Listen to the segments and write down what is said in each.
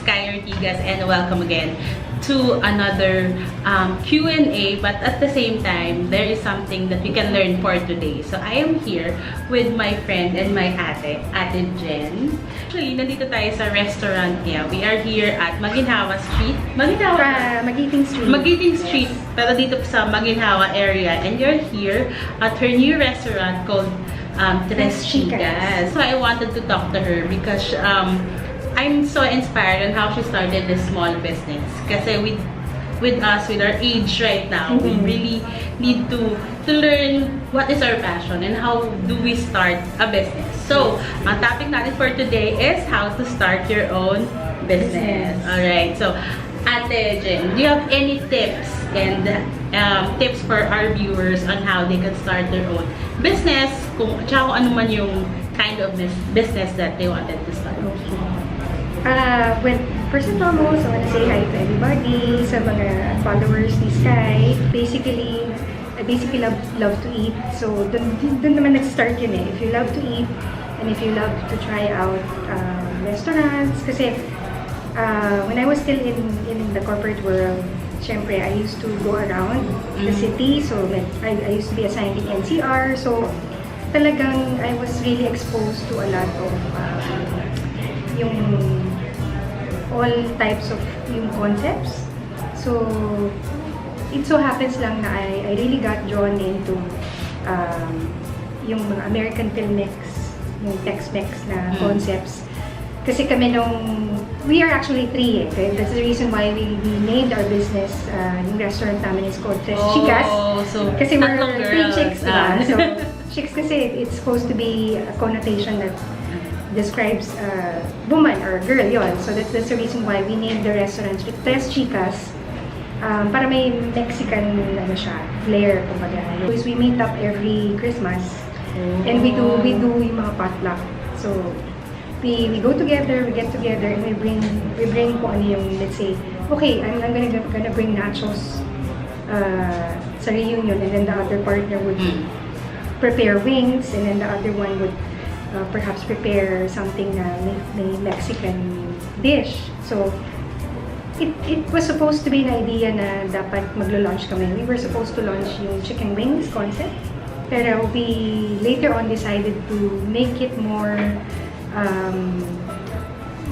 Tres Chickas and welcome again to another Q&A, but at the same time, there is something that we can learn for today. So I am here with my friend and my ate Jen. Actually, nandito tayo sa restaurant niya. We are here at Maginhawa Street. Magiting Street. Magiting Street, pero dito sa Maginhawa area. And you're here at her new restaurant called Tres Chickas. So I wanted to talk to her because I'm so inspired on how she started this small business. Kasi with us, with our age right now, we really need to learn what is our passion and how do we start a business. So, ang topic natin for today is how to start your own business. Alright, so Ate Jen, do you have any tips and tips for our viewers on how they can start their own business? Kung ano man yung kind of business that they wanted to start. Well, first and foremost, I want to say hi to everybody, sa mga followers ni Sky. Basically, I love to eat. So, dun naman nag-start yun eh. If you love to eat, and if you love to try out restaurants, kasi when I was still in the corporate world, syempre, I used to go around the city. So, I used to be assigned in NCR. So, talagang I was really exposed to a lot of yung all types of yung concepts. So, it so happens lang na I really got drawn into yung mga American FilMex, yung Tex-Mex na concepts. Kasi kami we are actually three eh. Okay? That's the reason why we named our business, yung restaurant namin is called Tres Chickas. So kasi we're three chicks, diba? So, chicks kasi it's supposed to be a connotation that describes a woman or a girl yon. So that's the reason why we named the restaurant Tres Chickas. Para may Mexican flair, kumbaga. Because we meet up every Christmas and we do yung mga potluck. So we go together, we get together, and we bring kung ano yung, let's say, okay, I'm gonna bring nachos sa reunion, and then the other partner would prepare wings, and then the other one would perhaps prepare something na may Mexican dish. So, it was supposed to be an idea na dapat maglo-launch kami. We were supposed to launch yung chicken wings concept. Pero we later on decided to make it more,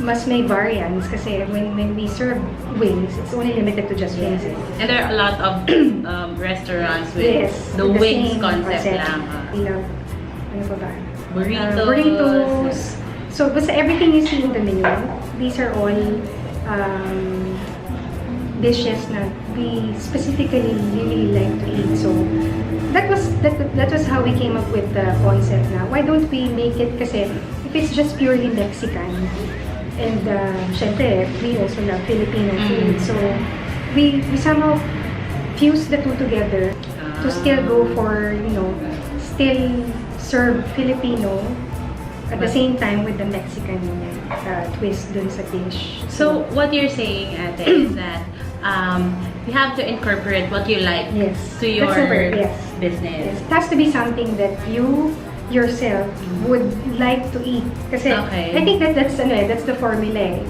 mas may variants. Kasi when we serve wings, it's only limited to just wings. And there are a lot of restaurants with the wings concept lang. We love, ano pa ba? Burritos. So, basta everything you see in the menu, these are all dishes na we specifically really like to eat. So, that was how we came up with the concept na why don't we make it, kasi if it's just purely Mexican, and syempre, we also love Filipino food. So, we somehow fuse the two together to still go for, still serve Filipino at the same time with the Mexican twist dun sa dish. So what you're saying, Ate, is that you have to incorporate what you like to your business. Yes. It has to be something that you yourself would like to eat. Kasi I think that's the formula eh.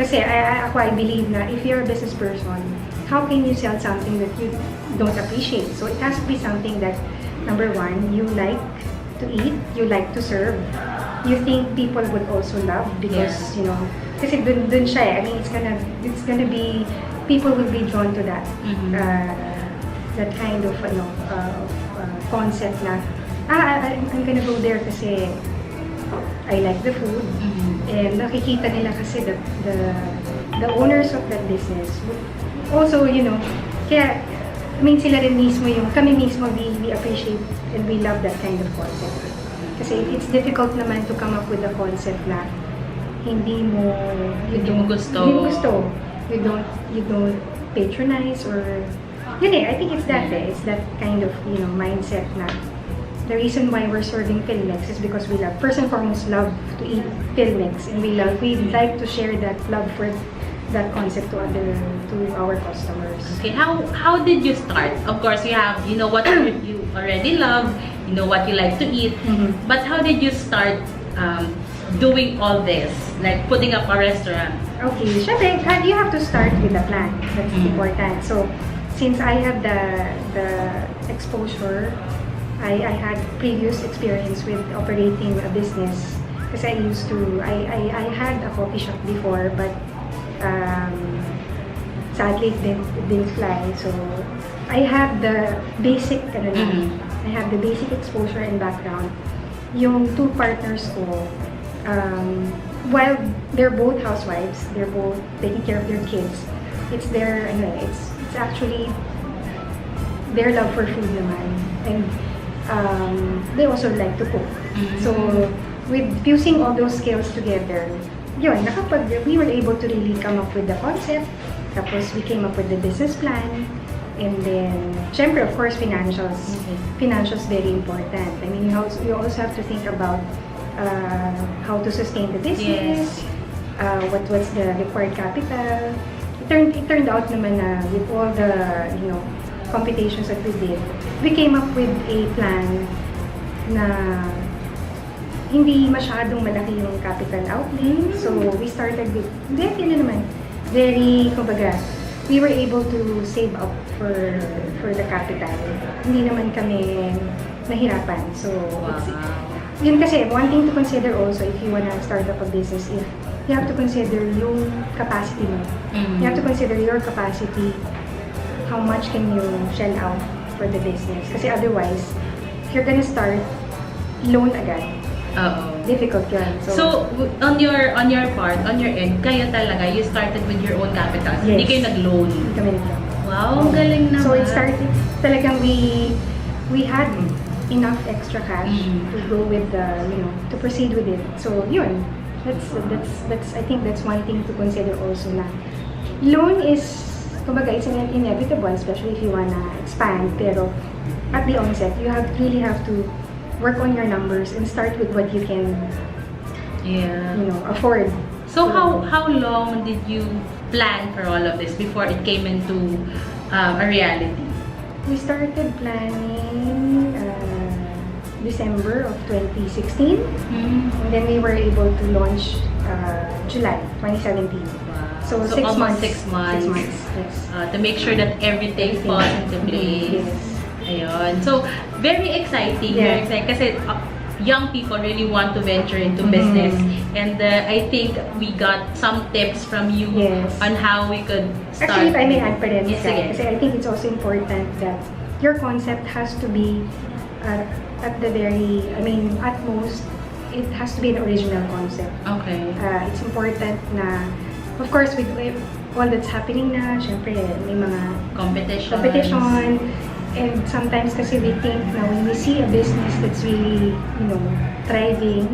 Kasi I believe na if you're a business person, how can you sell something that you don't appreciate? So it has to be something that, number one, you like to eat, you like to serve, you think people would also love because kasi dun siya eh. I mean, it's gonna be, people will be drawn to that that kind of concept na I'm gonna go there kasi I like the food and nakikita nila kasi the owners of that business also kaya I mean, sila rin mismo kami mismo, we appreciate and we love that kind of concept. Kasi it's difficult naman to come up with a concept na hindi mo gusto. You don't patronize or I think it's that it's that kind of mindset na the reason why we're serving FilMex is because we love, first and foremost, love to eat FilMex, and we like to share that love for that concept to our customers. Okay, how did you start? Of course, you have what you already love, what you like to eat, but how did you start doing all this, like putting up a restaurant? Okay, syempre, you have to start with a plan. That's important. So, since I have the exposure, I had previous experience with operating a business. Kasi I had a coffee shop before, but sadly it didn't fly. So, I have the basic, I have the basic exposure and background. Yung two partners ko, while they're both housewives, they're both taking care of their kids. It's their, it's actually their love for food naman. And they also like to cook. So, with fusing all those skills together, yun, we were able to really come up with the concept. Tapos, we came up with the business plan. And then, syempre, of course, financials. Financials very important. I mean, you also have to think about how to sustain the business, what's the required capital. It turned out naman na with all the computations that we did, we came up with a plan na hindi masyadong malaki yung capital outlay. So we started with kumbaga, we were able to save up for the capital. Hindi naman kami nahirapan. So yun kasi, one thing to consider also if you wanna start up a business, if you have to consider yung capacity mo. You have to consider your capacity, how much can you shell out for the business. Kasi otherwise, if you're gonna start, loan agad. Difficult yun. So, on your part, on your end, kayo talaga, you started with your own capital. Yes. Hindi kayo nag-loan. Hindi kami nag-loan. Wow, galing naman. So, it started, talagang we had enough extra cash to go with to proceed with it. So, yun. That's I think that's one thing to consider also na loan is, kumbaga, it's inevitable, especially if you wanna expand. Pero, at the onset, you really have to work on your numbers and start with what you can afford. So how long did you plan for all of this before it came into a reality? We started planning December of 2016, and then we were able to launch July 2017. Wow. So 6 months. 6 months. 6 months, yes. To make sure that everything falls into place. Yes. Ayun. So, very exciting. Yeah. Very exciting. Kasi young people really want to venture into business. And I think we got some tips from you on how we could start. Actually, if I may add pa rin, yes, kasi I think it's also important that your concept has to be at most, it has to be an original concept. Okay. It's important na, of course, with all that's happening na, syempre, may mga competition. And sometimes kasi we think na when we see a business that's really, thriving,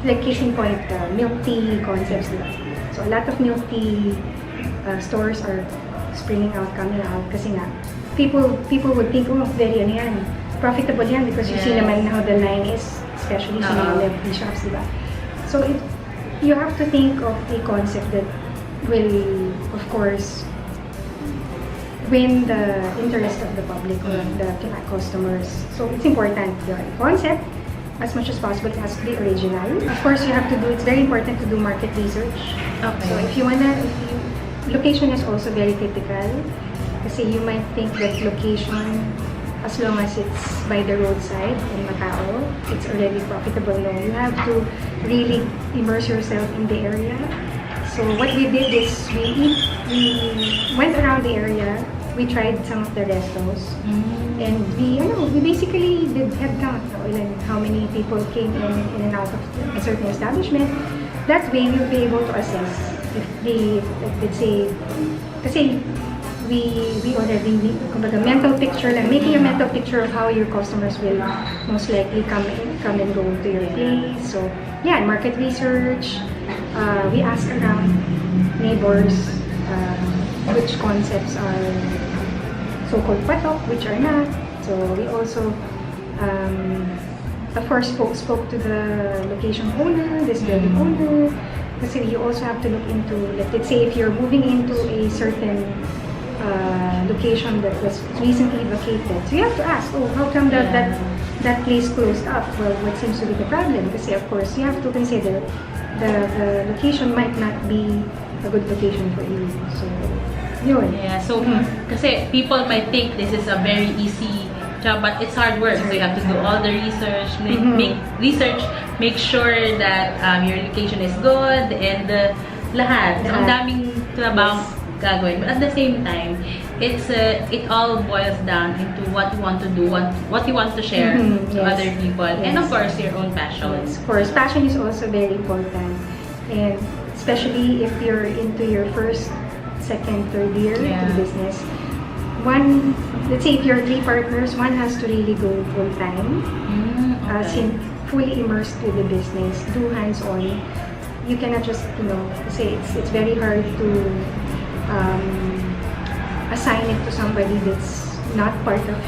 like case in point, milk tea concepts, diba? So a lot of milk tea stores are springing out, coming out, kasi nga, people would think, very profitable yan, because you see naman how the line is, especially sa mga milk tea shops, diba? So you have to think of a concept that will, of course, win the interest of the public or the customers. So it's important, the concept, as much as possible, it has to be original. Of course, it's very important to do market research. Okay. So location is also very critical. Kasi you might think that location, as long as it's by the roadside in Macau, it's already profitable. No, you have to really immerse yourself in the area. So what we did is we went around the area, we tried some of the restos, and we basically did head count, how many people came in and out of a certain establishment. That way, you'll be able to assess if let's say, kasi we already, mental picture lang, making a mental picture of how your customers will most likely come and go to your place. So, market research. We ask around neighbors which concepts are so-called patok, which are not. So we also, of course, spoke to the location owner, this building owner. Kasi you also have to look into, let's say, if you're moving into a certain location that was recently vacated. So you have to ask, how come that place closed up? Well, what seems to be the problem? Kasi of course, you have to consider the location might not be a good location for you. So, yun. Yeah, so, kasi people might think this is a very easy job, but it's hard work. So, you have to do all the research, make sure that your location is good, and lahat. So, ang daming trabaho gagawin. But at the same time, it all boils down into what you want to do, what you want to share to other people, and of course, your own passion. Yes, of course, passion is also very important, and especially if you're into your first, second, third year into the business. Let's say if you're 3 partners, one has to really go full time, fully immersed with the business, do hands-on. You cannot just, say it's very hard to assign it to somebody that's not part of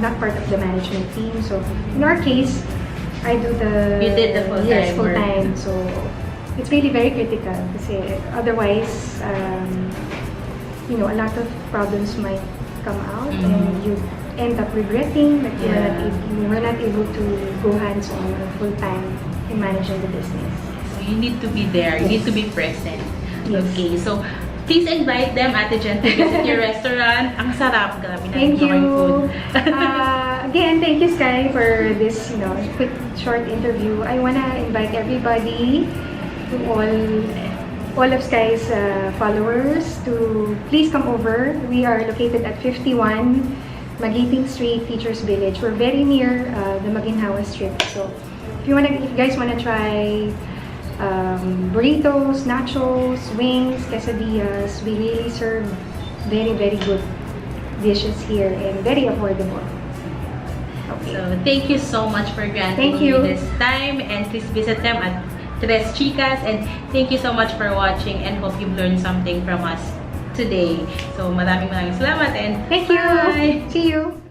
not part of the management team. So in our case, I do You did the full-time yes, full-time. So it's really very critical kasi otherwise, a lot of problems might come out and you end up regretting that you were not able to go hands-on or full-time in managing the business. So you need to be there. You need to be present. Yes. Okay, so please invite them, Ate Jen, to visit your restaurant. Ang sarap. Grabe na Thank yung you. food. Again, thank you, Sky, for this, quick, short interview. I wanna invite everybody, to all of Sky's followers, to please come over. We are located at 51 Magiting Street, Teachers Village. We're very near the Maginhawa Strip. So, if you guys wanna try burritos, nachos, wings, quesadillas, we really serve very, very good dishes here and very affordable. Okay. So, thank you so much for granting me this time, and please visit them at Tres Chickas, and thank you so much for watching, and hope you've learned something from us today. So, maraming salamat, and thank you. bye! See you.